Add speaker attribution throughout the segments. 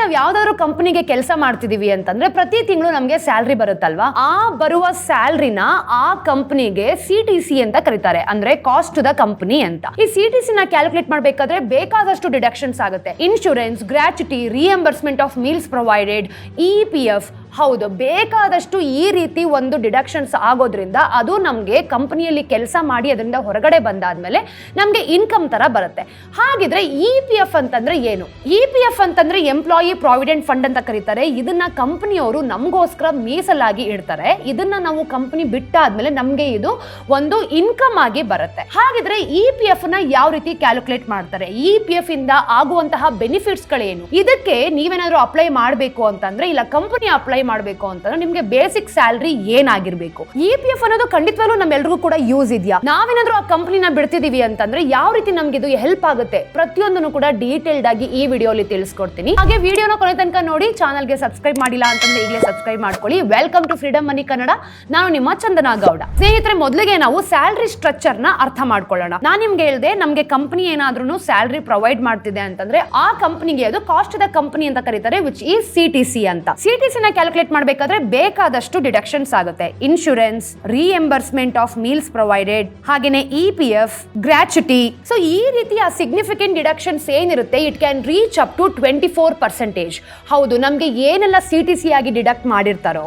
Speaker 1: ನಾವ್ ಯಾವ್ದಾದ್ರು ಕಂಪನಿಗೆ ಕೆಲಸ ಮಾಡ್ತಿದೀವಿ ಅಂತಂದ್ರೆ ಪ್ರತಿ ತಿಂಗಳು ನಮ್ಗೆ ಸ್ಯಾಲ್ರಿ ಬರುತ್ತಲ್ವಾ, ಆ ಬರುವ ಸ್ಯಾಲ್ರಿನ ಆ ಕಂಪನಿಗೆ CTC ಅಂತ ಕರೀತಾರೆ, ಅಂದ್ರೆ ಕಾಸ್ಟ್ ಟು ದ ಕಂಪನಿ ಅಂತ. ಈ CTC ನ ಕ್ಯಾಲ್ಕುಲೇಟ್ ಮಾಡ್ಬೇಕಾದ್ರೆ ಬೇಕಾದಷ್ಟು ಡಿಡಕ್ಷನ್ಸ್ ಆಗುತ್ತೆ. Insurance, gratuity, reimbursement of meals provided, EPF, ಹೌದು ಬೇಕಾದಷ್ಟು ಈ ರೀತಿ ಒಂದು ಡಿಡಕ್ಷನ್ಸ್ ಆಗೋದ್ರಿಂದ ಅದು ನಮಗೆ ಕಂಪನಿಯಲ್ಲಿ ಕೆಲಸ ಮಾಡಿ ಅದರಿಂದ ಹೊರಗಡೆ ಬಂದಾದ್ಮೇಲೆ ನಮಗೆ ಇನ್ಕಮ್ ತರ ಬರುತ್ತೆ. ಹಾಗಿದ್ರೆ EPF ಅಂತಂದ್ರೆ ಏನು? EPF ಅಂತಂದ್ರೆ ಎಂಪ್ಲಾಯಿ ಪ್ರಾವಿಡೆಂಟ್ ಫಂಡ್ ಅಂತ ಕರೀತಾರೆ. ಇದನ್ನ ಕಂಪನಿಯವರು ನಮಗೋಸ್ಕರ ಮೀಸಲಾಗಿ ಇಡ್ತಾರೆ. ಇದನ್ನ ನಾವು ಕಂಪನಿ ಬಿಟ್ಟಾದ್ಮೇಲೆ ನಮ್ಗೆ ಇದು ಒಂದು ಇನ್ಕಮ್ ಆಗಿ ಬರುತ್ತೆ. ಹಾಗಿದ್ರೆ EPF ನ ಯಾವ ರೀತಿ ಕ್ಯಾಲ್ಕುಲೇಟ್ ಮಾಡ್ತಾರೆ? EPF ಇಂದ ಆಗುವಂತಹ ಬೆನಿಫಿಟ್ಸ್ ಗಳೇನು? ಇದಕ್ಕೆ ನೀವೇನಾದ್ರೂ ಅಪ್ಲೈ ಮಾಡಬೇಕು ಅಂತಂದ್ರೆ, ಇಲ್ಲ ಕಂಪನಿ ಅಪ್ಲೈ ಮಾಡಬೇಕು ಅಂತಂದ್ರೆ ನಿಮ್ಗೆ ಬೇಸಿಕ್ ಸ್ಯಾಲರಿ ಏನಾಗಿರ್ಬೇಕು? EPF ಅನ್ನೋದು ಖಂಡಿತವಾಗ್ಲೂ ನಮ್ಮೆಲ್ರಿಗೂ ಕೂಡ ಯೂಸ್ ಇದೆಯಾ? ನಾವೇನಾದ್ರೂ ಆ ಕಂಪನಿನ ಬಿಡ್ತಿದೀವಿ ಅಂತಂದ್ರೆ ಯಾವ ರೀತಿ ನಮ್ಗೆ ಇದು ಹೆಲ್ಪ್ ಆಗುತ್ತೆ? ಪ್ರತಿಯೊಂದನ್ನು ಕೂಡ ಡೀಟೇಲ್ಡ್ ಆಗಿ ಈ ವಿಡಿಯೋಲಿ ತಿಳಿಸ್ಕೊಡ್ತೀನಿ. ಹಾಗೆ ವಿಡಿಯೋನ ಕೊನೆ ತನಕ ನೋಡಿ. ಚಾನಲ್ಗೆ ಸಬ್ಸ್ಕ್ರೈಬ್ ಮಾಡಿಲ್ಲ ಅಂತಂದ್ರೆ ಈಗಲೇ ಸಬ್ಸ್ಕ್ರೈಬ್ ಮಾಡ್ಕೊಳ್ಳಿ. ವೆಲ್ಕಮ್ ಟು ಫ್ರೀಡಮ್ ಮನಿ ಕನ್ನಡ. ನಾನು ನಿಮ್ಮ ಚಂದನಾ ಗೌಡ. ಸ್ನೇಹಿತರೆ, ಮೊದಲಿಗೆ ನಾವು ಸ್ಯಾಲರಿ ಸ್ಟ್ರಕ್ಚರ್ ನ ಅರ್ಥ ಮಾಡ್ಕೊಳ್ಳೋಣ. ನಾನು ನಿಮ್ಗೆ ಹೇಳಿದೆ, ನಮ್ಗೆ ಕಂಪನಿ ಏನಾದ್ರೂ ಸ್ಯಾಲರಿ ಪ್ರೊವೈಡ್ ಮಾಡ್ತಿದೆ ಅಂತಂದ್ರೆ ಆ ಕಂಪನಿಗೆ ಅದು ಕಾಸ್ಟ್ ದ ಕಂಪನಿ ಅಂತ ಕರೀತಾರೆ, ವಿಚ್ ಈಸ್ CTC ಅಂತ. CTC ನ ಕ್ಯಾಲ್ಕುಲೇಟ್ ಮಾಡಬೇಕಾದ್ರೆ ಬೇಕಾದಷ್ಟು ಡಿಡಕ್ಷನ್ಸ್ ಆಗುತ್ತೆ. Insurance, reimbursement of meals provided, ಹಾಗೇನೆ EPF, ಗ್ರಾಚ್ಯುಟಿ. ಸೊ ಈ ರೀತಿಯ ಸಿಗ್ನಿಫಿಕೆಂಟ್ ಡಿಡಕ್ಷನ್ಸ್ ಏನಿರುತ್ತೆ, it can reach up to 24%. ಹೌದು, ನಮ್ಗೆ ಏನೆಲ್ಲ CTC ಆಗಿ ಡಿಡಕ್ಟ್ ಮಾಡಿರ್ತಾರೋ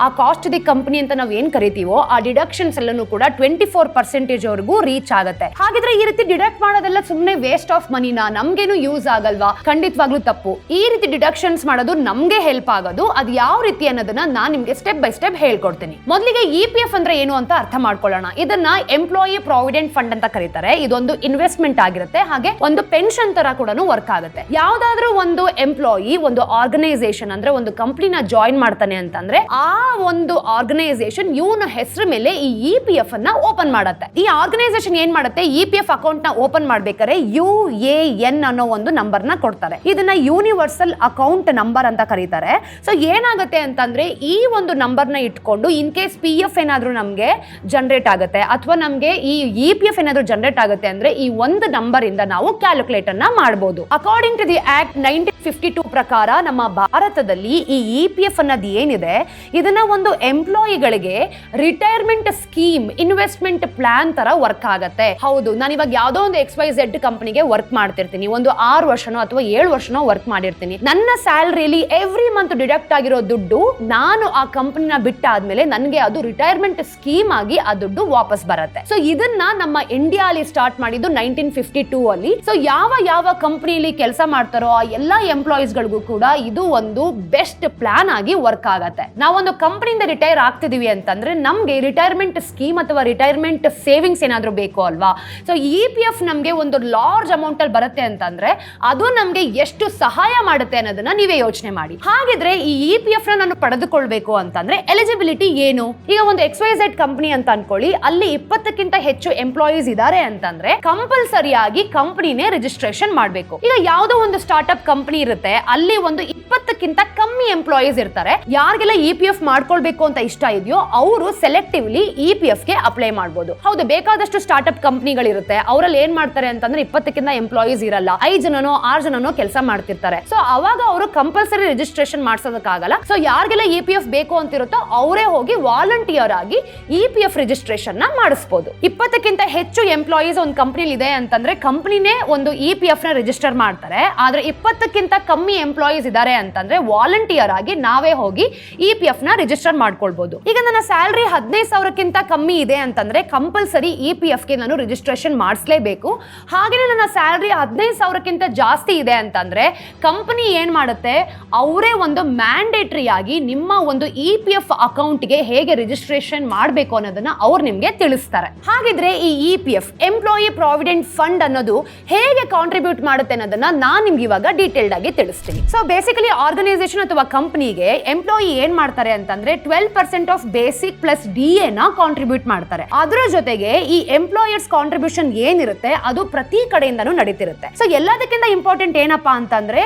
Speaker 1: ಆ ಕಾಸ್ಟ್ ದಿ ಕಂಪನಿ ಅಂತ ನಾವು ಏನ್ ಕರಿತೀವೋ ಆ ಡಿಡಕ್ಷನ್ಸ್ ಎಲ್ಲನೂ ಕೂಡ 24% ವರೆಗೂ ರೀಚ್ ಆಗುತ್ತೆ. ಹಾಗಿದ್ರೆ ಈ ರೀತಿ ಡಿಡಕ್ಟ್ ಮಾಡೋದೆಲ್ಲ ಸುಮ್ಮನೆ ವೇಸ್ಟ್ ಆಫ್ ಮನಿನಾ? ನಮ್ಗೇನು ಯೂಸ್ ಆಗಲ್ವಾ? ಖಂಡಿತವಾಗ್ಲೂ ತಪ್ಪು. ಈ ರೀತಿ ಡಿಡಕ್ಷನ್ಸ್ ಮಾಡೋದು ನಮ್ಗೆ ಹೆಲ್ಪ್ ಆಗೋದು. ಅದು ಯಾವ ರೀತಿ ಅನ್ನೋದನ್ನ ನಾನು ನಿಮ್ಗೆ ಸ್ಟೆಪ್ ಬೈ ಸ್ಟೆಪ್ ಹೇಳ್ಕೊಡ್ತೀನಿ. ಮೊದಲಿಗೆ EPF ಅಂದ್ರೆ ಏನು ಅಂತ ಅರ್ಥ ಮಾಡ್ಕೊಳ್ಳೋಣ. ಇದನ್ನ ಎಂಪ್ಲಾಯಿ ಪ್ರಾವಿಡೆಂಟ್ ಫಂಡ್ ಅಂತ ಕರೀತಾರೆ. ಇದೊಂದು ಇನ್ವೆಸ್ಟ್ಮೆಂಟ್ ಆಗಿರುತ್ತೆ, ಹಾಗೆ ಒಂದು ಪೆನ್ಷನ್ ತರ ಕೂಡ ವರ್ಕ್ ಆಗುತ್ತೆ. ಯಾವ್ದಾದ್ರೂ ಒಂದು ಎಂಪ್ಲಾಯಿ ಒಂದು ಆರ್ಗನೈಸೇಷನ್ ಅಂದ್ರೆ ಒಂದು ಕಂಪನಿನ ಜಾಯಿನ್ ಮಾಡ್ತಾನೆ ಅಂತಂದ್ರೆ ಆ ಒಂದು ಆರ್ಗನೈಸೇಷನ್ ಇವನ ಹೆಸರು ಮೇಲೆ ಈ EPF ಅನ್ನ ಓಪನ್ ಮಾಡುತ್ತೆ. ಈ ಆರ್ಗನೈಸೇಷನ್ ಏನ್ ಮಾಡುತ್ತೆ, EPF ಅಕೌಂಟ್ ನ ಓಪನ್ ಮಾಡ್ಬೇಕಾದ್ರೆ UAN ಅನ್ನೋ ಒಂದು ನಂಬರ್ ನ ಕೊಡ್ತಾರೆ. ಇದನ್ನ ಯೂನಿವರ್ಸಲ್ ಅಕೌಂಟ್ ನಂಬರ್ ಅಂತ ಕರೀತಾರೆ. ಸೊ ಏನಾಗುತ್ತೆ ಅಂತಂದ್ರೆ ಈ ಒಂದು ನಂಬರ್ ನ ಇಟ್ಕೊಂಡು ಇನ್ ಕೇಸ್ PF ಏನಾದ್ರೂ ನಮ್ಗೆ ಜನರೇಟ್ ಆಗುತ್ತೆ ಅಥವಾ ನಮ್ಗೆ ಈ EPF ಏನಾದ್ರೂ ಜನರೇಟ್ ಆಗುತ್ತೆ ಅಂದ್ರೆ ಈ ಒಂದು ನಂಬರ್ ಇಂದ ನಾವು ಕ್ಯಾಲ್ಕುಲೇಟ್ ಅನ್ನ ಮಾಡಬಹುದು. ಅಕಾರ್ಡಿಂಗ್ ಟು ದಿ ಆಕ್ಟ್ 1952 ಪ್ರಕಾರ ನಮ್ಮ ಭಾರತದಲ್ಲಿ ಈ EPF ಅನ್ನೋದು ಏನಿದೆ, ಇದನ್ನ ಒಂದು ಎಂಪ್ಲಾಯಿಗಳಿಗೆ ರಿಟೈರ್ಮೆಂಟ್ ಸ್ಕೀಮ್, ಇನ್ವೆಸ್ಟ್ಮೆಂಟ್ ಪ್ಲಾನ್ ತರ ವರ್ಕ್ ಆಗುತ್ತೆ. ಹೌದು, ನಾನು ಇವಾಗ ಯಾವ್ದೋ ಒಂದು XYZ ಕಂಪನಿಗೆ ವರ್ಕ್ ಮಾಡ್ತಿರ್ತೀನಿ, ಒಂದು 6 ವರ್ಷನೋ ಅಥವಾ 7 ವರ್ಷನೋ ವರ್ಕ್ ಮಾಡಿರ್ತೀನಿ. ನನ್ನ ಸ್ಯಾಲರಿಲಿ ಎವ್ರಿ ಮಂತ್ ಡಿಡಕ್ಟ್ ಆಗಿರೋ ದುಡ್ಡು ನಾನು ಆ ಕಂಪನಿನ ಬಿಟ್ಟಾದ್ಮೇಲೆ ನನಗೆ ಅದು ರಿಟೈರ್ಮೆಂಟ್ ಸ್ಕೀಮ್ ಆಗಿ ಆ ದುಡ್ಡು ವಾಪಸ್ ಬರುತ್ತೆ. ಸೊ ಇದನ್ನ ನಮ್ಮ ಇಂಡಿಯಾಲಿ ಸ್ಟಾರ್ಟ್ ಮಾಡಿದ್ದು 1952 ಅಲ್ಲಿ. ಸೊ ಯಾವ ಕಂಪನಿಲಿ ಕೆಲಸ ಮಾಡ್ತಾರೋ ಆ ಎಲ್ಲಾ ಎಂಪ್ಲಾಯೀಸ್ ಗಳಿಗೂ ಕೂಡ ಇದು ಒಂದು ಬೆಸ್ಟ್ ಪ್ಲಾನ್ ಆಗಿ ವರ್ಕ್ ಆಗತ್ತೆ. ನಾವೊಂದು ಕಂಪನಿಯಿಂದ ರಿಟೈರ್ ಆಗ್ತಿದೀವಿ ಅಂತಂದ್ರೆ ನಮ್ಗೆ ರಿಟೈರ್ಮೆಂಟ್ ಸ್ಕೀಮ್ ಅಥವಾ ರಿಟೈರ್ಮೆಂಟ್ ಸೇವಿಂಗ್ಸ್ ಏನಾದ್ರೂ ಬೇಕು ಅಲ್ವಾ? ಸೊ EPF ನಮ್ಗೆ ಒಂದು ಲಾರ್ಜ್ ಅಮೌಂಟ್ ಅಲ್ಲಿ ಬರುತ್ತೆ ಅಂತಂದ್ರೆ ಅದು ನಮ್ಗೆ ಎಷ್ಟು ಸಹಾಯ ಮಾಡುತ್ತೆ ಅನ್ನೋದನ್ನ ನೀವೇ ಯೋಚನೆ ಮಾಡಿ. ಹಾಗಿದ್ರೆ ಈ EPF ನ ನಾನು ಪಡೆದುಕೊಳ್ಬೇಕು ಅಂತಂದ್ರೆ ಎಲಿಜಿಬಿಲಿಟಿ ಏನು? ಈಗ ಒಂದು XYZ ಕಂಪನಿ ಅಂತ ಅನ್ಕೊಳ್ಳಿ, ಅಲ್ಲಿ 20ಕ್ಕಿಂತ ಹೆಚ್ಚು ಎಂಪ್ಲಾಯೀಸ್ ಇದಾರೆ ಅಂತಂದ್ರೆ ಕಂಪಲ್ಸರಿ ಆಗಿ ಕಂಪನಿನೇ ರಿಜಿಸ್ಟ್ರೇಷನ್ ಮಾಡಬೇಕು. ಈಗ ಯಾವುದೋ ಒಂದು ಸ್ಟಾರ್ಟ್ಅಪ್ ಕಂಪನಿ ಇರುತ್ತೆ, ಅಲ್ಲಿ ಒಂದು 20ಕ್ಕಿಂತ ಕಮ್ಮಿ ಎಂಪ್ಲಾಯೀಸ್ ಇರ್ತಾರೆ. ಯಾರಿಗೆಲ್ಲ EPF ಮಾಡ್ಕೊಳ್ಬೇಕು ಅಂತ ಇಷ್ಟ ಇದೆಯೋ ಅವರು ಸೆಲೆಕ್ಟಿವ್ಲಿ EPF ಗೆ ಅಪ್ಲೈ ಮಾಡಬಹುದು. ಹೌದು, ಬೇಕಾದಷ್ಟು ಸ್ಟಾರ್ಟ್ಅಪ್ ಕಂಪನಿಗಳಿರುತ್ತೆ, ಅವರಲ್ಲಿ ಏನ್ ಮಾಡ್ತಾರೆ ಅಂತಂದ್ರೆ 20ಕ್ಕಿಂತ ಎಂಪ್ಲಾಯೀಸ್ ಇರಲ್ಲ, 5 ಜನನೋ 6 ಜನನೋ ಕೆಲಸ ಮಾಡ್ತಿರ್ತಾರೆ. ಸೊ ಅವಾಗ ಅವರು ಕಂಪಲ್ಸರಿ ರಿಜಿಸ್ಟ್ರೇಷನ್ ಮಾಡ್ಸೋದಕ್ಕಾಗಲ್ಲ. ಸೊ ಯಾರಿಗೆಲ್ಲ EPF ಬೇಕು ಅಂತಿರುತ್ತೋ ಅವರೇ ಹೋಗಿ ವಾಲಂಟಿಯರ್ ಆಗಿ EPF ರಿಜಿಸ್ಟ್ರೇಷನ್ ನ ಮಾಡಿಸಬಹುದು. 20ಕ್ಕಿಂತ ಹೆಚ್ಚು ಎಂಪ್ಲಾಯೀಸ್ ಒಂದು ಕಂಪನಿಲಿ ಇದೆ ಅಂತಂದ್ರೆ ಕಂಪನಿನೇ ಒಂದು EPF ನ ರಿಜಿಸ್ಟರ್ ಮಾಡ್ತಾರೆ. ಆದ್ರೆ 20ಕ್ಕಿಂತ ಕಮ್ಮಿ ಎಂಪ್ಲಾಯೀಸ್ ಇದಾರೆ ಅಂತಂದ್ರೆ ವಾಲಂಟಿಯರ್ ಆಗಿ ನಾವೇ ಹೋಗಿ EPF ನ ರಿಜಿಸ್ಟರ್ ಮಾಡ್ಕೊಳ್ಬಹುದು. ಈಗ ನನ್ನ ಸ್ಯಾಲರಿ 15,000ಕ್ಕಿಂತ ಕಮ್ಮಿ ಇದೆ ಅಂತಂದ್ರೆ ಕಂಪಲ್ಸರಿ EPF ಗೆ ನಾನು ರಿಜಿಸ್ಟ್ರೇಷನ್ ಮಾಡಿಸಲೇಬೇಕು. ಹಾಗೆ ನನ್ನ ಸ್ಯಾಲರಿ 15,000ಕ್ಕಿಂತ ಜಾಸ್ತಿ ಇದೆ ಅಂತಂದ್ರೆ ಕಂಪನಿ ಏನ್ ಮಾಡುತ್ತೆ, ಅವರೇ ಒಂದು ಮ್ಯಾಂಡೇಟರಿ ಆಗಿ ನಿಮ್ಮ ಒಂದು EPF ಅಕೌಂಟ್ಗೆ ಹೇಗೆ ರಿಜಿಸ್ಟ್ರೇಷನ್ ಮಾಡಬೇಕು ಅನ್ನೋದನ್ನ ಅವ್ರು ನಿಮ್ಗೆ ತಿಳಿಸ್ತಾರೆ. ಹಾಗಿದ್ರೆ ಈ EPF ಎಂಪ್ಲಾಯಿ ಪ್ರಾವಿಡೆಂಟ್ ಫಂಡ್ ಅನ್ನೋದು ಹೇಗೆ ಕಾಂಟ್ರಿಬ್ಯೂಟ್ ಮಾಡುತ್ತೆ ಅನ್ನೋದನ್ನ ನಾನು ನಿಮ್ಗೆ ಇವಾಗ ಡೀಟೇಲ್ಡ್ ಆಗಿ ತಿಳಿಸ್ತೀನಿ. ಸೊ ಬೇಸಿಕಲಿ ಆರ್ಗನೈಸೇಷನ್ ಅಥವಾ ಕಂಪನಿಗೆ ಎಂಪ್ಲಾಯಿ ಏನ್ ಮಾಡ್ತಾರೆ ಅಂತಂದ್ರೆ 12% ಆಫ್ ಬೇಸಿಕ್ ಪ್ಲಸ್ DA ನ ಕಾಂಟ್ರಿಬ್ಯೂಟ್ ಮಾಡ್ತಾರೆ. ಅದರ ಜೊತೆಗೆ ಈ ಎಂಪ್ಲಾಯರ್ಸ್ ಕಾಂಟ್ರಿಬ್ಯೂಷನ್ ಏನಿರುತ್ತೆ ಅದು ಪ್ರತಿ ಕಡೆಯಿಂದನೂ ನಡೀತಿರುತ್ತೆ. ಸೊ ಎಲ್ಲದಕ್ಕಿಂತ ಇಂಪಾರ್ಟೆಂಟ್ ಏನಪ್ಪಾ ಅಂತಂದ್ರೆ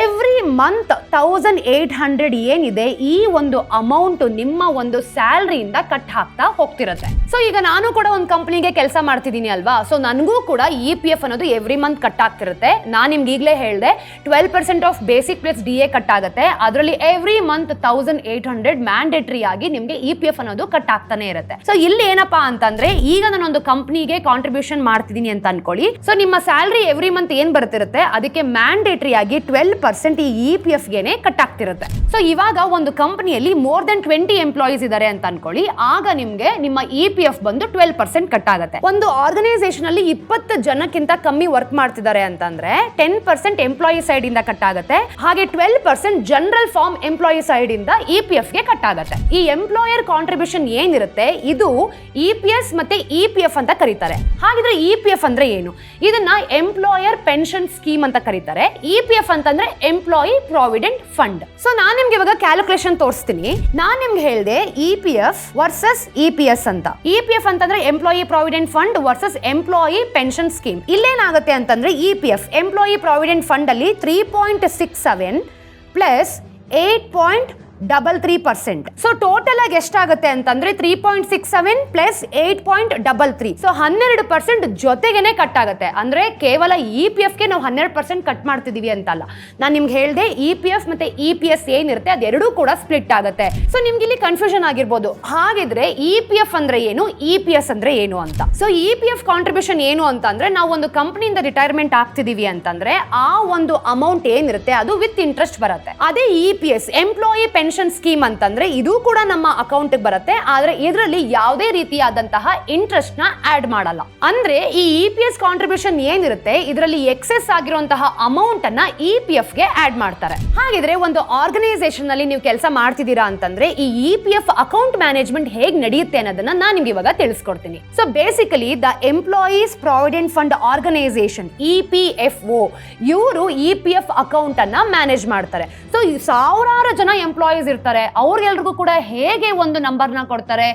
Speaker 1: ಎವ್ರಿ ಮಂತ್ 1800 ಏನಿದೆ ಈ ಒಂದು ಅಮೌಂಟ್ ನಿಮ್ಮ ಒಂದು ಸ್ಯಾಲರಿಯಿಂದ ಕಟ್ ಹಾಕ್ತಾ ಹೋಗ್ತಿರುತ್ತೆ. ಸೊ ಈಗ ನಾನು ಕೂಡ ಒಂದು ಕಂಪನಿಗೆ ಕೆಲಸ ಮಾಡ್ತಿದ್ದೀನಿ ಅಲ್ವಾ, ಸೊ ನನಗೂ ಕೂಡ EPF ಅನ್ನೋದು ಎವ್ರಿ ಮಂತ್ ಕಟ್ ಆಗ್ತಿರುತ್ತೆ. ನಾನು ನಿಮ್ಗೆ ಈಗಲೇ ಹೇಳಿದೆ 12% of basic plus DA cut cut ಆಗುತ್ತೆ. ಅದರಲ್ಲಿ ಎವ್ರಿ ಮಂತ್ 1800 ಮ್ಯಾಂಡೇಟರಿ ಆಗಿ ನಿಮ್ಗೆ EPF ಅನ್ನೋದು ಕಟ್ ಆಗ್ತಾನೆ ಇರುತ್ತೆ. ಸೊ ಇಲ್ಲಿ ಏನಪ್ಪಾ ಅಂತಂದ್ರೆ, ಈಗ ನಾನೊಂದು ಕಂಪ್ನಿಗೆ ಕಾಂಟ್ರಿಬ್ಯೂಷನ್ ಮಾಡ್ತಿದ್ದೀನಿ ಅಂತ ಅನ್ಕೊಳ್ಳಿ. ಸೊ ನಿಮ್ಮ ಸ್ಯಾಲರಿ ಎವ್ರಿ ಮಂತ್ ಏನ್ ಬರ್ತಿರುತ್ತೆ ಅದಕ್ಕೆ ಮ್ಯಾಂಡೇಟರಿ ಆಗಿ 12% ಈ EPF ಗೆನೆ ಕಟ್ ಆಗ್ತಿರುತ್ತೆ. ಸೊ ಇವಾಗ ಒಂದು ಕಂಪನಿಯಲ್ಲಿ ಮೋರ್ ದೆನ್ 20 ಎಂಪ್ಲಾಯೀಸ್ ಇದಾರೆ ಅಂತ ಅನ್ಕೊಳ್ಳಿ, ಆಗ ನಿಮ್ಗೆ ನಿಮ್ಮ EPF ಬಂದು 12% ಕಟ್ ಆಗುತ್ತೆ. ಒಂದು ಆರ್ಗನೈಸೇಷನ್ ಅಲ್ಲಿ 20 ಜನಕ್ಕಿಂತ ಕಮ್ಮಿ ವರ್ಕ್ ಮಾಡ್ತಿದ್ದಾರೆ ಅಂತಂದ್ರೆ 10% ಎಂಪ್ಲಾಯಿ ಸೈಡ್ ಇಂದ ಕಟ್ ಆಗುತ್ತೆ. ಹಾಗೆ 12% ಜನರಲ್ ಫಾರ್ಮ್ ಎಂಪ್ಲಾಯಿ ಸೈಡ್ ಇಂದ EPF ಗೆ ಕಟ್ ಆಗುತ್ತೆ. ಈ ಎಂಪ್ಲಾಯರ್ ಕಾಂಟ್ರಿಬ್ಯೂಷನ್ ಏನಿರುತ್ತೆ ಇದು EPS ಮತ್ತೆ EPF ಅಂತ ಕರೀತಾರೆ. ಹಾಗಿದ್ರೆ EPF ಅಂದ್ರೆ ಏನು? ಇದನ್ನ ಎಂಪ್ಲಾಯರ್ ಪೆನ್ಷನ್ ಸ್ಕೀಮ್ ಅಂತ ಕರೀತಾರೆ. EPF ಅಂತಂದ್ರೆ ಎಂಪ್ಲಾಯಿ ಪ್ರಾವಿಡೆಂಟ್ ಫಂಡ್. ಸೊ ನಾನ್ ನಿಮ್ಗೆ ಇವಾಗ ಕ್ಯಾಲ್ಕುಲೇಷನ್ ತೋರಿಸ್ತೀನಿ. ನಾನ್ ನಿಮ್ಗೆ ಹೇಳ್ದೆ EPF ವರ್ಸಸ್ EPS ಅಂತ. EPF ಅಂತಂದ್ರೆ employee provident fund versus employee pension scheme. ಇಲ್ಲೇನಾಗುತ್ತೆ ಅಂತಂದ್ರೆ EPF ಎಂಪ್ಲಾಯಿ ಪ್ರಾವಿಡೆಂಟ್ ಫಂಡ್ ಅಲ್ಲಿ 3.67 ಪ್ಲಸ್ 8.33%. ಸೊ ಟೋಟಲ್ ಆಗಿ ಎಷ್ಟಾಗುತ್ತೆ ಅಂತಂದ್ರೆ 3.67 ಪ್ಲಸ್ 8.33. ಸೊ 12% ಜೊತೆಗೇನೆ ಕಟ್ ಆಗುತ್ತೆ. ಅಂದ್ರೆ ಕೇವಲ EPF ಗೆ ನಾವು 12% ಕಟ್ ಮಾಡ್ತಿದೀವಿ ಅಂತಲ್ಲ. ನಾನು ನಿಮ್ಗೆ ಹೇಳ್ದೆ EPF ಮತ್ತೆ EPS ಏನಿರುತ್ತೆ ಅದೆರಡೂ ಕೂಡ ಸ್ಪ್ಲಿಟ್ ಆಗುತ್ತೆ. ಸೊ ನಿಮ್ಗೆ ಇಲ್ಲಿ ಕನ್ಫ್ಯೂಷನ್ ಆಗಿರ್ಬೋದು, ಹಾಗಿದ್ರೆ EPF ಅಂದ್ರೆ ಏನು, EPS ಅಂದ್ರೆ ಏನು ಅಂತ. ಸೊ EPF ಕಾಂಟ್ರಿಬ್ಯೂಷನ್ ಏನು ಅಂತಂದ್ರೆ, ನಾವು ಒಂದು ಕಂಪನಿಯಿಂದ ರಿಟೈರ್ಮೆಂಟ್ ಆಗ್ತಿದೀವಿ ಅಂತಂದ್ರೆ ಆ ಒಂದು ಅಮೌಂಟ್ ಏನಿರುತ್ತೆ ಅದು ವಿತ್ ಇಂಟ್ರೆಸ್ಟ್ ಬರುತ್ತೆ. ಅದೇ EPS ಎಂಪ್ಲಾಯಿ ಪೆನ್ಷನ್ ಸ್ಕೀಮ್ ಅಂತಂದ್ರೆ ಇದು ಕೂಡ ನಮ್ಮ ಅಕೌಂಟ್ ಬರುತ್ತೆ, ಆದ್ರೆ ಇದರಲ್ಲಿ ಯಾವುದೇ ರೀತಿಯಾದಂತಹ ಇಂಟ್ರೆಸ್ಟ್ ನ ಆಡ್ ಮಾಡಲ್ಲ. ಅಂದ್ರೆ ಈ EPS ಕಾಂಟ್ರಿಬ್ಯೂಷನ್ ಏನಿರುತ್ತೆ ಇದರಲ್ಲಿ ಎಕ್ಸೆಸ್ ಆಗಿರುವಂತಹ ಅಮೌಂಟ್ ಅನ್ನ EPF ಗೆ ಆಡ್ ಮಾಡ್ತಾರೆ. ಹಾಗಿದ್ರೆ ಒಂದು ಆರ್ಗನೈಸೇಷನ್ ನಲ್ಲಿ ನೀವು ಕೆಲಸ ಮಾಡ್ತಿದ್ದೀರಾ ಅಂತಂದ್ರೆ ಈ EPF ಅಕೌಂಟ್ ಮ್ಯಾನೇಜ್ಮೆಂಟ್ ಹೇಗ್ ನಡೆಯುತ್ತೆ ಅನ್ನೋದನ್ನ ನಾನು ನಿಮ್ಗೆ ಇವಾಗ ತಿಳಿಸ್ಕೊಡ್ತೀನಿ. So basically the employees provident fund organisation EPFO ಇವರು EPF ಅಕೌಂಟ್ ಅನ್ನ ಮ್ಯಾನೇಜ್ ಮಾಡ್ತಾರೆ. ಸೊ ಸಾವಿರಾರು ಜನ ಎಂಪ್ಲಾಯೀಸ್ ಇರ್ತಾರೆ, ಅವ್ರಿಗೆಲ್ರಿಗೂ ಕೂಡ ಹೇಗೆ ಒಂದು ನಂಬರ್ ನ ಕೊಡ್ತಾರೆ,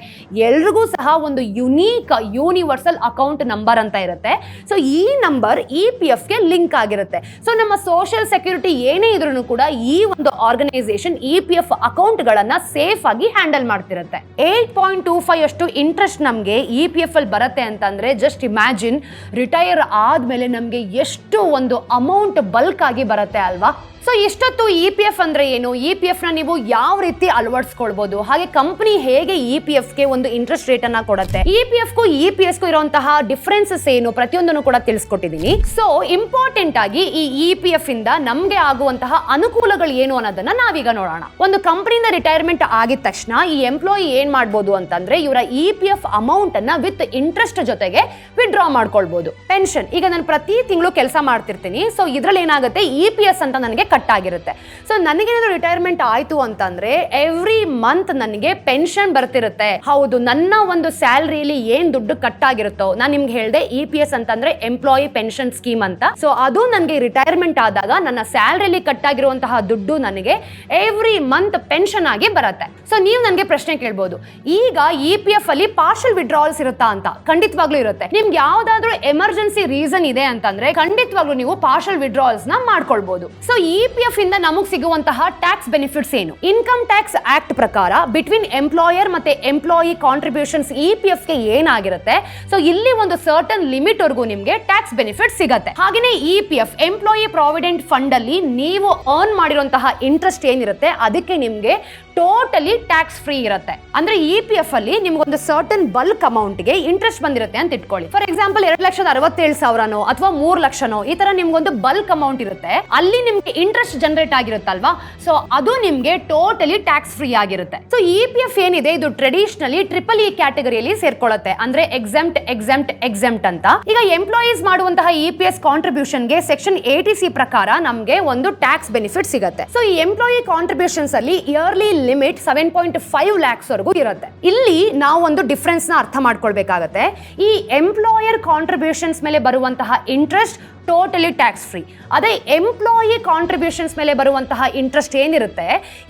Speaker 1: ಎಲ್ರಿಗೂ ಸಹ ಒಂದು ಯುನೀಕ್ ಯೂನಿವರ್ಸಲ್ ಅಕೌಂಟ್ ನಂಬರ್ ಅಂತ ಇರುತ್ತೆ. ಸೊ ಈ ನಂಬರ್ EPF ಗೆ ಲಿಂಕ್ ಆಗಿರುತ್ತೆ. ಸೊ ನಮ್ಮ ಸೋಷಿಯಲ್ ಸೆಕ್ಯೂರಿಟಿ ಏನೇ ಇದ್ರೂ ಕೂಡ ಈ ಒಂದು ಆರ್ಗನೈಸೇಷನ್ EPF ಅಕೌಂಟ್ ಗಳನ್ನ ಸೇಫ್ ಆಗಿ ಹ್ಯಾಂಡಲ್ ಮಾಡ್ತಿರುತ್ತೆ. 8.25 ಅಷ್ಟು ಇಂಟ್ರೆಸ್ಟ್ ನಮ್ಗೆ EPF ಅಲ್ಲಿ ಬರುತ್ತೆ ಅಂತಂದ್ರೆ ಜಸ್ಟ್ ಇಮ್ಯಾಜಿನ್, ರಿಟೈರ್ ಆದ್ಮೇಲೆ ನಮ್ಗೆ ಎಷ್ಟು ಒಂದು ಅಮೌಂಟ್ ಬಲ್ಕ್ ಆಗಿ ಬರುತ್ತೆ ಅಲ್ವಾ. ಸೊ ಇಷ್ಟೊತ್ತು EPF ಅಂದ್ರೆ ಏನು, EPF ನ ನೀವು ಯಾವ ರೀತಿ ಅಳವಡಿಸ್ಕೊಳ್ಬಹುದು, ಹಾಗೆ ಕಂಪನಿ ಹೇಗೆ EPF ಗೆ ಒಂದು ಇಂಟ್ರೆಸ್ಟ್ ರೇಟ್ ಅನ್ನ ಕೊಡುತ್ತೆ, EPF ಗೂ EPS ಗೂ ಇರುವಂತಹ ಡಿಫರೆನ್ಸಸ್ ಏನು ಪ್ರತಿಯೊಂದನ್ನು ಕೂಡ ತಿಳಿಸ್ಕೊಟ್ಟಿದ್ದೀನಿ. ಸೊ ಇಂಪಾರ್ಟೆಂಟ್ ಆಗಿ ಈ EPF ಇಂದ ನಮ್ಗೆ ಆಗುವಂತಹ ಅನುಕೂಲಗಳು ಏನು ಅನ್ನೋದನ್ನ ನಾವೀಗ ನೋಡೋಣ. ಒಂದು ಕಂಪನಿಯಿಂದ ರಿಟೈರ್ಮೆಂಟ್ ಆಗಿದ ತಕ್ಷಣ ಈ ಎಂಪ್ಲಾಯಿ ಏನ್ ಮಾಡ್ಬೋದು ಅಂತಂದ್ರೆ ಇವರ EPF ಅಮೌಂಟ್ ಅನ್ನ ವಿತ್ ಇಂಟ್ರೆಸ್ಟ್ ಜೊತೆಗೆ ವಿಡ್ರಾ ಮಾಡ್ಕೊಳ್ಬಹುದು. ಪೆನ್ಷನ್, ಈಗ ನಾನು ಪ್ರತಿ ತಿಂಗಳು ಕೆಲಸ ಮಾಡ್ತಿರ್ತೀನಿ. ಸೊ ಇದ್ರಲ್ಲಿ ಏನಾಗುತ್ತೆ EPS ಅಂತ ನನಗೆ ಕಟ್ ಆಗಿರುತ್ತೆ. ಸೊ ನನಗೇನಾದ್ರು ರಿಟೈರ್ಮೆಂಟ್ ಆಯ್ತು ಅಂತಂದ್ರೆ ಎವ್ರಿ ಮಂತ್ ನನಗೆ ಪೆನ್ಷನ್ ಬರ್ತಿರುತ್ತೆ. ಹೌದು, ನನ್ನ ಒಂದು ಸ್ಯಾಲರಿಯಲ್ಲಿ ಏನ್ ದುಡ್ಡು ಕಟ್ ಆಗಿರುತ್ತೋ, ನಾನು ನಿಮ್ಗೆ ಹೇಳ್ದೆ EPS ಅಂತಂದ್ರೆ ಎಂಪ್ಲಾಯಿ ಪೆನ್ಷನ್ ಸ್ಕೀಮ್ ಅಂತ. ಸೊ ಅದು ನನಗೆ ರಿಟೈರ್ಮೆಂಟ್ ಆದಾಗ ನನ್ನ ಸ್ಯಾಲರಿಯಲ್ಲಿ ಕಟ್ ಆಗಿರುವಂತಹ ದುಡ್ಡು ನನಗೆ ಎವ್ರಿ ಮಂತ್ ಪೆನ್ಷನ್ ಆಗಿ ಬರುತ್ತೆ. ಸೊ ನೀವು ನನಗೆ ಪ್ರಶ್ನೆ ಕೇಳ್ಬೋದು, ಈಗ EPF ಅಲ್ಲಿ ಪಾರ್ಷಲ್ ವಿಡ್ರಾವಲ್ಸ್ ಇರುತ್ತಾ ಅಂತ. ಖಂಡಿತವಾಗ್ಲೂ ಇರುತ್ತೆ. ನಿಮ್ಗೆ ಯಾವ್ದಾದ್ರು ಎಮರ್ಜೆನ್ಸಿ ರೀಸನ್ ಇದೆ ಅಂತಂದ್ರೆ ಖಂಡಿತವಾಗ್ಲೂ ನೀವು ಪಾರ್ಷಲ್ ವಿಡ್ರಾವಲ್ಸ್ ನ ಮಾಡ್ಕೊಳ್ಬಹುದು. ಸೊ EPF ಇಂದ ನಮಗೆ ಸಿಗುವಂತಹ ಟ್ಯಾಕ್ಸ್ ಬೆನಿಫಿಟ್ಸ್ ಏನು? ಇನ್ಕಮ್ ಟ್ಯಾಕ್ಸ್ ಆಕ್ಟ್ ಪ್ರಕಾರ ಬಿಟ್ವೀನ್ ಎಂಪ್ಲಾಯರ್ ಮತ್ತೆ ಎಂಪ್ಲಾಯಿ ಕಾಂಟ್ರಿಬ್ಯೂಷನ್ಸ್ EPF ಗೆ ಏನಾಗಿರುತ್ತೆ, ಸೊ ಇಲ್ಲಿ ಒಂದು ಸರ್ಟನ್ ಲಿಮಿಟ್ ವರೆಗೂ ನಿಮ್ಗೆ ಟ್ಯಾಕ್ಸ್ ಬೆನಿಫಿಟ್ ಸಿಗುತ್ತೆ. ಹಾಗೇನೆ EPF ಎಂಪ್ಲಾಯಿ ಪ್ರಾವಿಡೆಂಟ್ ಫಂಡ್ ಅಲ್ಲಿ ನೀವು ಅರ್ನ್ ಮಾಡಿರುವಂತಹ ಇಂಟ್ರೆಸ್ಟ್ ಏನಿರುತ್ತೆ ಅದಕ್ಕೆ ನಿಮ್ಗೆ ಟೋಟಲಿ ಟ್ಯಾಕ್ಸ್ ಫ್ರೀ ಇರುತ್ತೆ. ಅಂದ್ರೆ EPF ಅಲ್ಲಿ ನಿಮ್ಗೊಂದು ಸರ್ಟನ್ ಬಲ್ಕ್ ಅಮೌಂಟ್ ಗೆ ಇಂಟ್ರೆಸ್ಟ್ ಬಂದಿರುತ್ತೆ ಅಂತ ಇಟ್ಕೊಳ್ಳಿ. ಫಾರ್ ಎಕ್ಸಾಂಪಲ್ 2,67,000 ಅಥವಾ 3 ಲಕ್ಷನೋ ಈ ತರ ನಿಮ್ಗೊಂದು ಬಲ್ಕ್ ಅಮೌಂಟ್ ಇರುತ್ತೆ. ಅಲ್ಲಿ ನಿಮ್ಗೆ ಇಂಟ್ರೆಸ್ಟ್ ಜನರೇಟ್ ಆಗಿರುತ್ತಲ್ವಾ, ಸೊ ಅದು ನಿಮ್ಗೆ ಟೋಟಲಿ ಟ್ಯಾಕ್ಸ್ ಫ್ರೀ ಆಗಿರುತ್ತೆ. ಸೊ EPF ಏನಿದೆ ಇದು ಟ್ರೆಡಿಷನಲಿ EEE ಕ್ಯಾಟಗರಿಯಲ್ಲಿ ಸೇರ್ಕೊಳ್ಳುತ್ತೆ. ಅಂದ್ರೆ ಎಕ್ಸೆಂಪ್ಟ್ ಅಂತ. ಈಗ ಎಂಪ್ಲಾಯೀಸ್ ಮಾಡುವಂತಹ EPS ಕಾಂಟ್ರಿಬ್ಯೂಷನ್ ಗೆ ಸೆಕ್ಷನ್ 80C ಪ್ರಕಾರ ನಮ್ಗೆ ಒಂದು ಟ್ಯಾಕ್ಸ್ ಬೆನಿಫಿಟ್ ಸಿಗುತ್ತೆ. ಸೊ ಈ ಎಂಪ್ಲಾಯಿ ಕಾಂಟ್ರಿಬ್ಯೂಷನ್ಸ್ ಅಲ್ಲಿ ಇಯರ್ಲಿ ಲಿಮಿಟ್ 7.5 lakhs ವರೆಗೂ ಇರುತ್ತೆ. ಇಲ್ಲಿ ನಾವು ಒಂದು ಡಿಫರೆನ್ಸ್ ನ ಅರ್ಥ ಮಾಡ್ಕೊಳ್ಬೇಕಾಗತ್ತೆ. ಈ ಎಂಪ್ಲಾಯರ್ ಕಾಂಟ್ರಿಬ್ಯೂಷನ್ಸ್ ಮೇಲೆ ಬರುವಂತಹ ಇಂಟ್ರೆಸ್ಟ್ ಟೋಟಲಿ ಟ್ಯಾಕ್ಸ್ ಫ್ರೀ. ಅದೇ ಎಂಪ್ಲಾಯಿ ಕಾಂಟ್ರಿಬ್ಯೂಷನ್ಸ್ ಮೇಲೆ ಬರುವಂತಹ ಇಂಟ್ರೆಸ್ಟ್ ಏನಿರುತ್ತೆ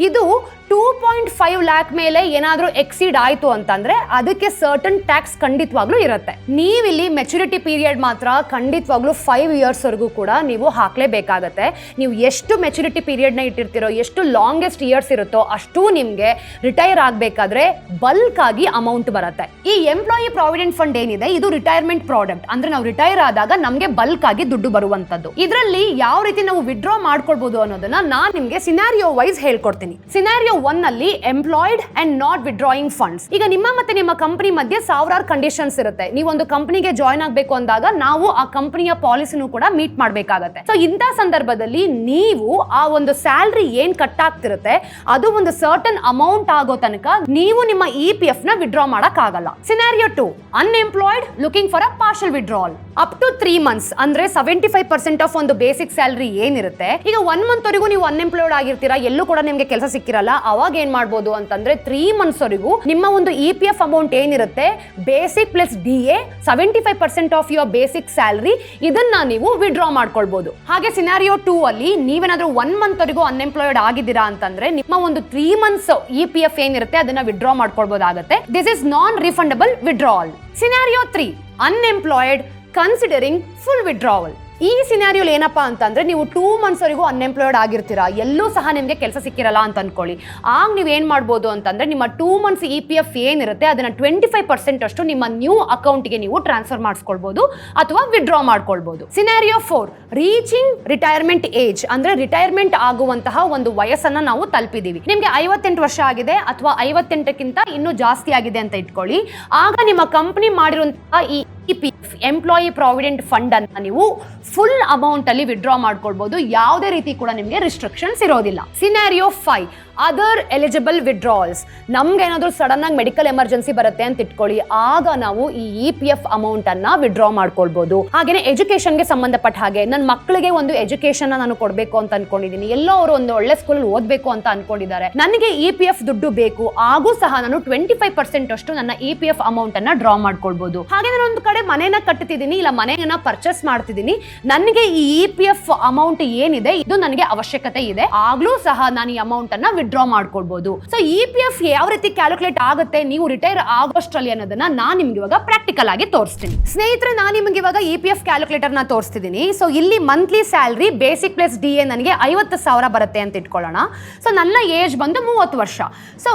Speaker 1: ಇದು 2.5 ಲ್ಯಾಕ್ ಮೇಲೆ ಏನಾದ್ರೂ ಎಕ್ಸೀಡ್ ಆಯ್ತು ಅಂತಂದ್ರೆ ಅದಕ್ಕೆ ಸರ್ಟನ್ ಟ್ಯಾಕ್ಸ್ ಖಂಡಿತವಾಗ್ಲೂ ಇರುತ್ತೆ. ನೀವಿಲ್ಲಿ ಮೆಚುರಿಟಿ ಪೀರಿಯಡ್ ಮಾತ್ರ ಖಂಡಿತವಾಗ್ಲೂ 5 ಇಯರ್ಸ್ ವರೆಗೂ ಕೂಡ ನೀವು ಹಾಕ್ಲೇಬೇಕಾಗತ್ತೆ. ನೀವು ಎಷ್ಟು ಮೆಚುರಿಟಿ ಪೀರಿಯಡ್ ನ ಇಟ್ಟಿರ್ತೀರೋ, ಎಷ್ಟು ಲಾಂಗೆಸ್ಟ್ ಇಯರ್ಸ್ ಇರುತ್ತೋ ಅಷ್ಟು ನಿಮ್ಗೆ ರಿಟೈರ್ ಆಗ್ಬೇಕಾದ್ರೆ ಬಲ್ಕ್ ಆಗಿ ಅಮೌಂಟ್ ಬರುತ್ತೆ. ಈ ಎಂಪ್ಲಾಯಿ ಪ್ರಾವಿಡೆಂಟ್ ಫಂಡ್ ಏನಿದೆ ಇದು ರಿಟೈರ್ಮೆಂಟ್ ಪ್ರಾಡಕ್ಟ್, ಅಂದ್ರೆ ನಾವು ರಿಟೈರ್ ಆದಾಗ ನಮ್ಗೆ ಬಲ್ಕ್ ಆಗಿ ದುಡ್ಡು ಬರುವಂತದ್ದು. ಇದರಲ್ಲಿ ಯಾವ ರೀತಿ ನಾವು ವಿಡ್ರಾ ಮಾಡ್ಕೊಳ್ಬಹುದು ಅನ್ನೋದನ್ನ ನಾನ್ ನಿಮ್ಗೆ ಸಿನಾರಿಯೋ ವೈಸ್ ಹೇಳ್ಕೊಡ್ತೀನಿ. ಸಿನಾರಿಯೋ 1 ಅಲ್ಲಿ employed and not withdrawing funds. ಈಗ ನಿಮ್ಮ ಮತ್ತೆ ನಿಮ್ಮ ಕಂಪನಿ ಮಧ್ಯೆ ಸಾವಿರಾರು ಕಂಡೀಷನ್ಸ್ ಇರುತ್ತೆ. ನೀವು ಒಂದು ಕಂಪನಿಗೆ ಜಾಯ್ನ್ ಆಗ್ಬೇಕು ಅಂದಾಗ ನಾವು ಆ ಕಂಪನಿಯ ಪಾಲಿಸಿನೂ ಕೂಡ ಮೀಟ್ ಮಾಡ್ಬೇಕಾಗತ್ತೆ. ಸೊ ಇಂಥ ಸಂದರ್ಭದಲ್ಲಿ ನೀವು ಆ ಒಂದು ಸ್ಯಾಲರಿ ಏನ್ ಕಟ್ ಆಗ್ತಿರುತ್ತೆ ಅದು ಒಂದು ಸರ್ಟನ್ ಅಮೌಂಟ್ ಆಗೋ ತನಕ ನೀವು ನಿಮ್ಮ EPF ನ ವಿಡ್ರಾ ಮಾಡಕ್ ಆಗಲ್ಲ. Scenario 2 unemployed looking for a partial withdrawal up to 3 months, ಅಂದ್ರೆ 75% ಆಫ್ ಒಂದು ಬೇಸಿಕ್ ಸ್ಯಾಲರಿ ಏನಿರುತ್ತೆ. ಈಗ 1 month ವರೆಗೂ ನೀವು ಅನ್ಎಂಪ್ಲಾಯ್ಡ್ ಆಗಿರ್ತೀರಾ, ಎಲ್ಲೂ ಕೂಡ ನಿಮ್ಗೆ ಕೆಲಸ ಸಿಕ್ಕಿರಲ್ಲ. ಅವಾಗ ಏನ್ ಮಾಡ್ಬೋದು ಅಂತಂದ್ರೆ 3 months ವರೆಗೂ ನಿಮ್ಮ ಒಂದು EPF ಅಮೌಂಟ್ ಏನಿರುತ್ತೆ basic plus DA 75% of your basic salary ಇದನ್ನ ನೀವು ವಿಡ್ರಾ ಮಾಡ್ಕೊಳ್ಬಹುದು. ಹಾಗೆ ಸಿನಾರಿಯೋ 2 ಅಲ್ಲಿ ನೀವೇನಾದ್ರೂ 1 month ವರೆಗೂ ಅನ್ಎಂಪ್ಲಾಯ್ಡ್ ಆಗಿದ್ದೀರಾ ಅಂತಂದ್ರೆ ನಿಮ್ಮ ಒಂದು 3 months EPF ಏನಿರುತ್ತೆ ಅದನ್ನ ವಿಡ್ರಾ ಮಾಡ್ಕೊಳ್ಬಹುದಾಗುತ್ತೆ. This is non refundable withdrawal. Scenario 3 unemployed considering full withdrawal. ಈ ಸಿನಾರಿಯೋಲ್ ಏನಪ್ಪಾ ಅಂತಂದ್ರೆ ನೀವು 2 months ವರೆಗೂ ಅನ್ಎಂಪ್ಲಾಯ್ಡ್ ಆಗಿರ್ತೀರಾ, ಎಲ್ಲೂ ಸಹ ನಿಮ್ಗೆ ಕೆಲಸ ಸಿಕ್ಕಿರಲ್ಲ ಅಂತ ಅನ್ಕೊಳ್ಳಿ. ಆಗ ನೀವ್ ಏನ್ ಮಾಡ್ಬೋದು ಅಂತಂದ್ರೆ ನಿಮ್ಮ 2 months EPF ಏನಿರುತ್ತೆ ಅದನ್ನ 25% ಅಷ್ಟು ನಿಮ್ಮ ನ್ಯೂ ಅಕೌಂಟ್ಗೆ ನೀವು ಟ್ರಾನ್ಸ್ಫರ್ ಮಾಡಿಸ್ಕೊಳ್ಬಹುದು ಅಥವಾ ವಿಡ್ರಾ ಮಾಡ್ಕೊಳ್ಬಹುದು. ಸಿನಾರಿಯೋ 4 ರೀಚಿಂಗ್ ರಿಟೈರ್ಮೆಂಟ್ ಏಜ್, ಅಂದ್ರೆ ರಿಟೈರ್ಮೆಂಟ್ ಆಗುವಂತಹ ಒಂದು ವಯಸ್ಸನ್ನ ನಾವು ತಲುಪಿದೀವಿ. ನಿಮ್ಗೆ 58 ವರ್ಷ ಆಗಿದೆ ಅಥವಾ 58ಕ್ಕಿಂತ ಇನ್ನೂ ಜಾಸ್ತಿ ಆಗಿದೆ ಅಂತ ಇಟ್ಕೊಳ್ಳಿ. ಆಗ ನಿಮ್ಮ ಕಂಪನಿ ಮಾಡಿರುವಂತಹ ಈ EPF ಎಂಪ್ಲಾಯಿ ಪ್ರಾವಿಡೆಂಟ್ ಫಂಡ್ ಅನ್ನ ನೀವು ಫುಲ್ ಅಮೌಂಟ್ ಅಲ್ಲಿ ವಿಡ್ರಾ ಮಾಡ್ಕೊಳ್ಬಹುದು. ಯಾವುದೇ ರೀತಿ ಕೂಡ ನಿಮಗೆ ರಿಸ್ಟ್ರಿಕ್ಷನ್ಸ್ ಇರೋದಿಲ್ಲ. Scenario 5 other eligible withdrawals. ನಮ್ಗೆ ಏನಾದ್ರು ಸಡನ್ ಆಗಿ ಮೆಡಿಕಲ್ ಎಮರ್ಜೆನ್ಸಿ ಬರುತ್ತೆ ಅಂತ ಇಟ್ಕೊಳ್ಳಿ, ಆಗ ನಾವು ಈ EPF ಅಮೌಂಟ್ ಅನ್ನ ವಿಡ್ರಾ ಮಾಡ್ಕೊಳ್ಬಹುದು. ಹಾಗೇನೆ ಎಜುಕೇಶನ್ಗೆ ಸಂಬಂಧಪಟ್ಟ ಹಾಗೆ ನನ್ನ ಮಕ್ಕಳಿಗೆ ಒಂದು ಎಜುಕೇಶನ್ ನಾನು ಕೊಡಬೇಕು ಅಂತ ಅನ್ಕೊಂಡಿದ್ದೀನಿ, ಎಲ್ಲೋ ಅವರು ಒಂದು ಒಳ್ಳೆ ಸ್ಕೂಲ್ ಓದಬೇಕು ಅಂತ ಅನ್ಕೊಂಡಿದ್ದಾರೆ, ನನಗೆ EPF ದುಡ್ಡು ಬೇಕು, ಆಗೂ ಸಹ ನಾನು 25% ಅಷ್ಟು ನನ್ನ EPF ಅಮೌಂಟ್ ಅನ್ನ ಡ್ರಾ ಮಾಡ್ಕೊಳ್ಬಹುದು. ಹಾಗೆ ನಾನು ಒಂದು ಕಡೆ ಮನೆನ ಕಟ್ಟುತ್ತಿದ್ದೀನಿ, ಇಲ್ಲ ಮನೆಯನ್ನ ಪರ್ಚೇಸ್ ಮಾಡ್ತಿದ್ದೀನಿ, ನನಗೆ ಈ EPF ಅಮೌಂಟ್ ಏನಿದೆ ಇದು ನನಗೆ ಅವಶ್ಯಕತೆ ಇದೆ, ಆಗ್ಲೂ ಸಹ ನಾನು ಈ ಅಮೌಂಟ್ ಅನ್ನ ವಿಡ್ರಾ ಮಾಡ್ಕೊಳ್ಬಹುದು. ಸೊ EPF ಯಾವ ರೀತಿ ಕ್ಯಾಲ್ಕುಲೇಟ್ ಆಗುತ್ತೆ ನೀವು ರಿಟೈರ್ ಆಗೋಷ್ಟರಲ್ಲಿ ಅನ್ನೋದನ್ನ ನಾನು ನಿಮ್ಗೆ ಇವಾಗ ಪ್ರಾಕ್ಟಿಕಲ್ ಆಗಿ ತೋರಿಸ್ತೀನಿ. ಸ್ನೇಹಿತರೆ, ನಾನು ನಿಮ್ಗೆ ಇವಾಗ EPF ಕ್ಯಾಲ್ಕುಲೇಟರ್ ನ ತೋರಿಸ್ತಿದ್ದೀನಿ. ಸೊ ಇಲ್ಲಿ monthly salary basic plus DA ನನಗೆ 50,000 ಬರುತ್ತೆ ಅಂತ ಇಟ್ಕೊಳ್ಳೋಣ. ಸೊ ನನ್ನ ಏಜ್ ಬಂದು 30 ವರ್ಷ. ಸೊ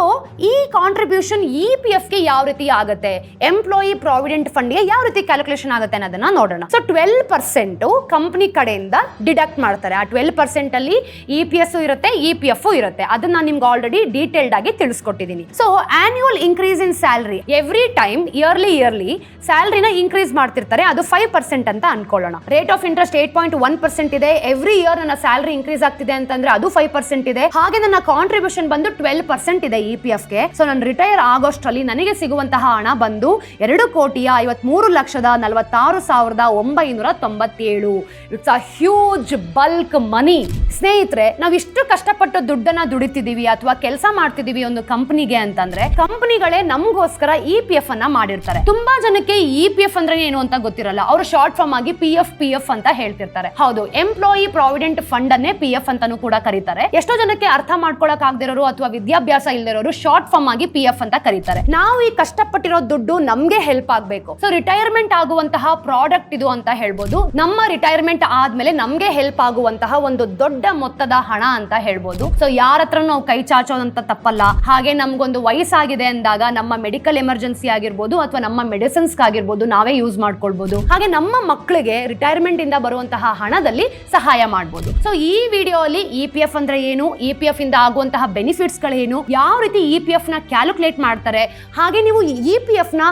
Speaker 1: ಈ ಕಾಂಟ್ರಿಬ್ಯೂಷನ್ EPF ಗೆ ಯಾವ ರೀತಿ ಆಗುತ್ತೆ, ಎಂಪ್ಲಾಯಿ ಪ್ರಾವಿಡೆಂಟ್ ಫಂಡ್ ಗೆ ಯಾವ ರೀತಿ ಕ್ಯಾಲ್ಕುಲೇಷನ್ ಆಗುತ್ತೆ ಅನ್ನೋದನ್ನ ನೋಡೋಣ. ಸೊ 12% ಕಂಪನಿ ಕಡೆಯಿಂದ ಡಿಡಕ್ಟ್ ಮಾಡ್ತಾರೆ. ಆ 12% ಅಲ್ಲಿ EPS ಇರುತ್ತೆ, EPF ಇರುತ್ತೆ. ಅದನ್ನ ನಾನು ನಿಮ್ಗೆ ಆಲ್ರೆಡಿ ಡೀಟೇಲ್ಡ್ ಆಗಿ ತಿಳಿಸ್ಕೊಟ್ಟಿದ್ದೀನಿ. So annual increase in salary, every time yearly ಸ್ಯಾಲರಿನ ಇನ್ಕ್ರೀಸ್ ಮಾಡ್ತಿರ್ತಾರೆ, ಅದು 5% ಅಂತ ಅನ್ಕೊಳ್ಳೋಣ. ರೇಟ್ ಆಫ್ ಇಂಟ್ರೆಸ್ಟ್ 8.1% ಇದೆ. ಎವ್ರಿ ಇಯರ್ ನನ್ನ ಸ್ಯಾಲರಿ ಇನ್ಕ್ರೀಸ್ ಆಗ್ತಿದೆ ಅಂತಂದ್ರೆ ಅದು 5% ಇದೆ. ಹಾಗೆ ನನ್ನ ಕಾಂಟ್ರಿಬ್ಯೂಷನ್ ಬಂದು 12% ಇದೆ EPF ಗೆ. ಸೊ ನಾನು ರಿಟೈರ್ ಆಗೋಷ್ಟರಲ್ಲಿ ನನಗೆ ಸಿಗುವಂತಹ ಹಣ ಬಂದು 2,53,46,997. ಇಟ್ಸ್ ಅ ಹ್ಯೂಜ್ ಬಲ್ಕ್ ಮನಿ. ಸ್ನೇಹಿತರೆ, ನಾವು ಇಷ್ಟು ಕಷ್ಟಪಟ್ಟು ದುಡ್ಡನ್ನ ದುಡಿತಿದೀವಿ ಅಥವಾ ಕೆಲಸ ಮಾಡ್ತಿದೀವಿ ಒಂದು ಕಂಪನಿಗೆ ಅಂತಂದ್ರೆ ಕಂಪನಿಗಳೇ ನಮಗೋಸ್ಕರ EPF ಅನ್ನ ಮಾಡಿರ್ತಾರೆ. ತುಂಬಾ ಜನಕ್ಕೆ EPF ಅಂದ್ರೆ ಏನು ಅಂತ ಗೊತ್ತಿರಲ್ಲ. ಅವರು ಶಾರ್ಟ್ ಫಾರ್ಮ್ ಆಗಿ PF ಅಂತ ಹೇಳ್ತಿರ್ತಾರೆ. ಹೌದು, ಎಂಪ್ಲಾಯಿ ಪ್ರಾವಿಡೆಂಟ್ ಫಂಡ್ ಅನ್ನೇ PF ಅಂತಾನೂ ಕೂಡ ಕರೀತಾರೆ. ಎಷ್ಟೋ ಜನಕ್ಕೆ ಅರ್ಥ ಮಾಡ್ಕೊಳಕ್ ಆಗದಿರೋರು ಅಥವಾ ವಿದ್ಯಾಭ್ಯಾಸ ಇಲ್ದಿರೋರು ಶಾರ್ಟ್ ಫಾರ್ಮ್ ಆಗಿ PF ಅಂತ ಕರೀತಾರೆ. ನಾವು ಈ ಕಷ್ಟಪಟ್ಟಿರೋ ದುಡ್ಡು ನಮ್ಗೆ ಹೆಲ್ಪ್ ಆಗ್ಬೇಕು. ಸೊ ರಿಟೈರ್ಮೆಂಟ್ ಆಗುವಂತಹ ಪ್ರಾಡಕ್ಟ್ ಇದು ಅಂತ ಹೇಳ್ಬೋದು. ನಮ್ಮ ರಿಟೈರ್ಮೆಂಟ್ ಆದ್ಮೇಲೆ ನಮ್ಗೆ ಹೆಲ್ಪ್ ಆಗುವಂತಹ ಒಂದು ದೊಡ್ಡ ಮೊತ್ತದ ಹಣ ಅಂತ ಹೇಳ್ಬೋದು. ಸೊ ಯಾರ ಹತ್ರ ನಾವು ಕೈ ಚಾಚೋದಂತ ತಪ್ಪಲ್ಲ. ಹಾಗೆ ನಮ್ಗೊಂದು ವಯಸ್ಸಾಗಿದೆ ಅಂದಾಗ ನಮ್ಮ ಮೆಡಿಕಲ್ ಎಮರ್ಜೆನ್ಸಿ ಆಗಿರ್ಬೋದು ಅಥವಾ ನಮ್ಮ ಮೆಡಿಸಿನ್ಸ್ ಆಗಿರ್ಬೋದು ನಾವೇ ಯೂಸ್ ಮಾಡ್ಕೊಳ್ಬಹುದು. ಹಾಗೆ ನಮ್ಮ ಮಕ್ಕಳಿಗೆ ರಿಟೈರ್ಮೆಂಟ್ ಇಂದ ಬರುವಂತಹ ಹಣದಲ್ಲಿ ಸಹಾಯ ಮಾಡಬಹುದು. ಸೊ ಈ ವಿಡಿಯೋ ಅಲ್ಲಿ EPF ಅಂದ್ರೆ ಏನು, EPF ಇಂದ ಆಗುವಂತಹ ಬೆನಿಫಿಟ್ಸ್ ಗಳೇನು, ಯಾವ ರೀತಿ EPF ನ ಕ್ಯಾಲ್ಕುಲೇಟ್ ಮಾಡ್ತಾರೆ, ಹಾಗೆ ನೀವು EPF ನ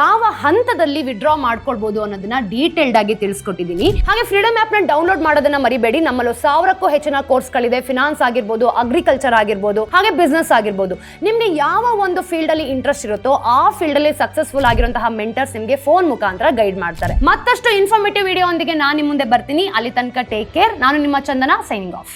Speaker 1: ಯಾವ ಹಂತದಲ್ಲಿ ವಿಡ್ರಾ ಮಾಡ್ಕೊಳ್ಬಹುದು ಅನ್ನೋದನ್ನ ಡೀಟೇಲ್ಡ್ ಆಗಿ ತಿಳಿಸ್ಕೊಟ್ಟಿದ್ದೀನಿ. ಹಾಗೆ ಫ್ರೀಡಮ್ ಆಪ್ ನ ಡೌನ್ಲೋಡ್ ಮಾಡೋದನ್ನ ಮರಿಬೇಡಿ. ನಮ್ಮಲ್ಲಿ 1000ಕ್ಕೂ ಹೆಚ್ಚಿನ ಕೋರ್ಸ್ಗಳಿದೆ. ಫಿನಾನ್ಸ್ ಆಗಿರ್ಬೋದು, ಅಗ್ರಿಕಲ್ಚರ್ ಆಗಿರ್ಬೋದು, ಹಾಗೆ ಬಿಸ್ನೆಸ್ ಆಗಿರ್ಬೋದು. ನಿಮ್ಗೆ ಯಾವ ಒಂದು ಫೀಲ್ಡ್ ಅಲ್ಲಿ ಇಂಟ್ರೆಸ್ಟ್ ಇರುತ್ತೋ ಆ ಫೀಲ್ಡ್ ಅಲ್ಲಿ ಸಕ್ಸಸ್ಫುಲ್ ಆಗಿರುವಂತಹ ಮೆಂಟರ್ಸ್ ನಿಮ್ಗೆ ಫೋನ್ ಮುಖಾಂತರ ಗೈಡ್ ಮಾಡ್ತಾರೆ. ಮತ್ತಷ್ಟು ಇನ್ಫಾರ್ಮೇಟಿವ್ ವಿಡಿಯೋ ಒಂದಿಗೆ ನಾನು ನಿಮ್ಮ ಮುಂದೆ ಬರ್ತೀನಿ. ಅಲ್ಲಿ ತನಕ ಟೇಕ್ ಕೇರ್. ನಾನು ನಿಮ್ಮ ಚಂದನ, ಸೈನಿಂಗ್ ಆಫ್.